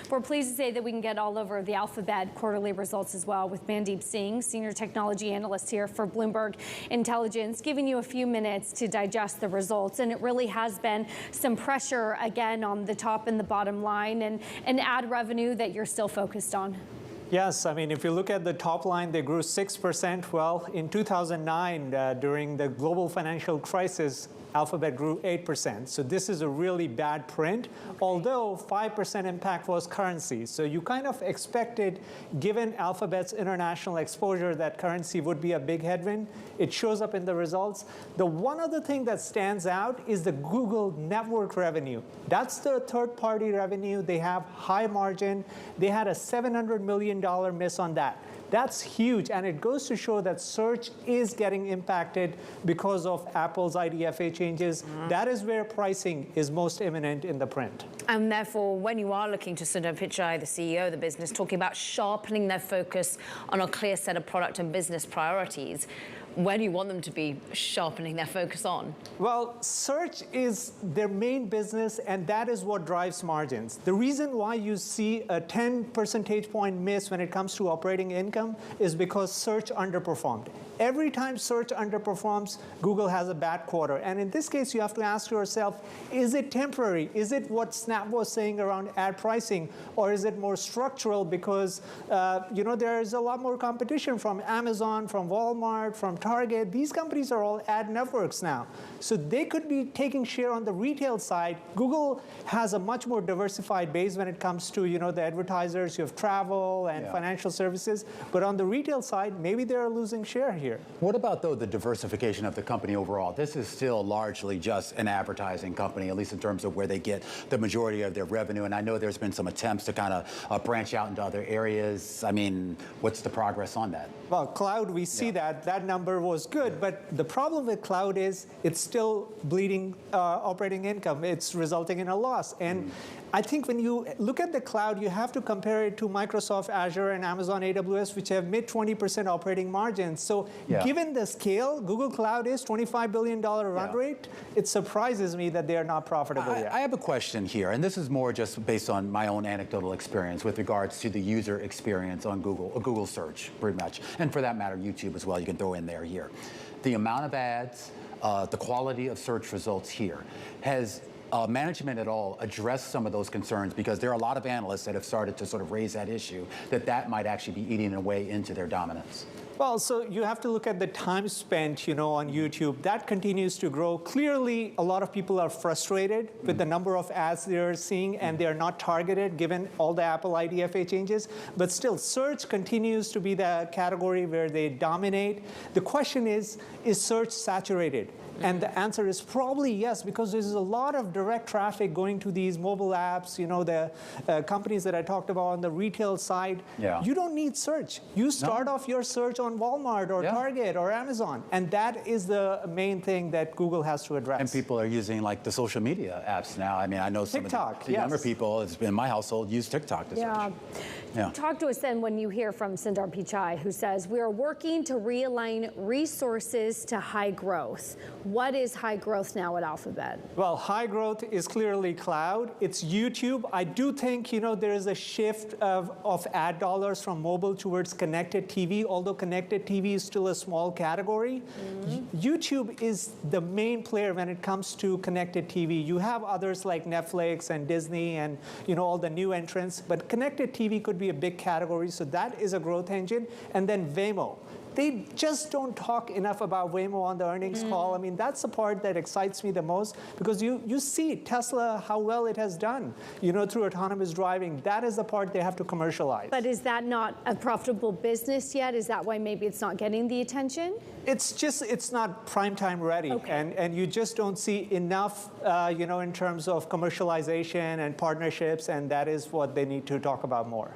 We're pleased to say that we can get all over the Alphabet quarterly results as well with Mandeep Singh, senior technology analyst here for Bloomberg Intelligence, giving you a few minutes to digest the results. And it really has been some pressure again on the top and the bottom line and ad revenue that you're still focused on. Yes, I mean, if you look at the top line, they grew 6%. Well, in 2009, during the global financial crisis, Alphabet grew 8%. So this is a really bad print, although 5% impact was currency. So you kind of expected, given Alphabet's international exposure, that currency would be a big headwind. It shows up in the results. The one other thing that stands out is the Google network revenue. That's the third-party revenue. They have high margin. They had a $700 million miss on that. That's huge, and it goes to show that search is getting impacted because of Apple's IDFA changes. That is where pricing is most imminent in the print. And therefore, when you are looking to Sundar Pichai, the CEO of the business, talking about sharpening their focus on a clear set of product and business priorities, where do you want them to be sharpening their focus on? Well, search is their main business, and that is what drives margins. The reason why you see a 10 percentage point miss when it comes to operating income is because search underperformed. Every time search underperforms, Google has a bad quarter. And in this case, you have to ask yourself, is it temporary? Is it what Snap was saying around ad pricing? Or is it more structural because there is a lot more competition from Amazon, from Walmart, from Target? These companies are all ad networks now. So they could be taking share on the retail side. Google has a much more diversified base when it comes to the advertisers. You have travel and financial services. But on the retail side, maybe they're losing share here. What about, though, the diversification of the company overall? This is still largely just an advertising company, at least in terms of where they get the majority of their revenue. And I know there's been some attempts to kind of branch out into other areas. I mean, what's the progress on that? Well, cloud, we see that number was good. But the problem with cloud is it's still bleeding operating income. It's resulting in a loss. And I think when you look at the cloud, you have to compare it to Microsoft Azure and Amazon AWS, which have mid 20% operating margins. So given the scale, Google Cloud is $25 billion run rate. It surprises me that they are not profitable yet. I have a question here, and this is more just based on my own anecdotal experience with regards to the user experience on Google search, pretty much. And for that matter, YouTube as well, you can throw in there here. The amount of ads, the quality of search results here has management at all addressed some of those concerns? Because there are a lot of analysts that have started to sort of raise that issue, that might actually be eating away into their dominance. Well, so you have to look at the time spent, on YouTube. That continues to grow. Clearly, a lot of people are frustrated with the number of ads they're seeing, and they're not targeted given all the Apple IDFA changes. But still, search continues to be the category where they dominate. The question is search saturated? And the answer is probably yes, because there's a lot of direct traffic going to these mobile apps, the companies that I talked about on the retail side. You don't need search. You start off your search on Walmart or Target or Amazon. And that is the main thing that Google has to address. And people are using like the social media apps now. I mean, I know some TikTok, of the younger people in my household use TikTok to search. Talk to us then when you hear from Sundar Pichai, who says, we are working to realign resources to high growth. What is high growth now at Alphabet? Well, high growth is clearly cloud. It's YouTube. I do think, there is a shift of ad dollars from mobile towards connected TV, although connected TV is still a small category. YouTube is the main player when it comes to connected TV. You have others like Netflix and Disney and, all the new entrants, but connected TV could be a big category, so that is a growth engine. And then Waymo. They just don't talk enough about Waymo on the earnings call. I mean, that's the part that excites me the most, because you see Tesla, how well it has done, through autonomous driving. That is the part they have to commercialize. But is that not a profitable business yet? Is that why maybe it's not getting the attention? It's not prime time ready. And you just don't see enough, in terms of commercialization and partnerships, and that is what they need to talk about more.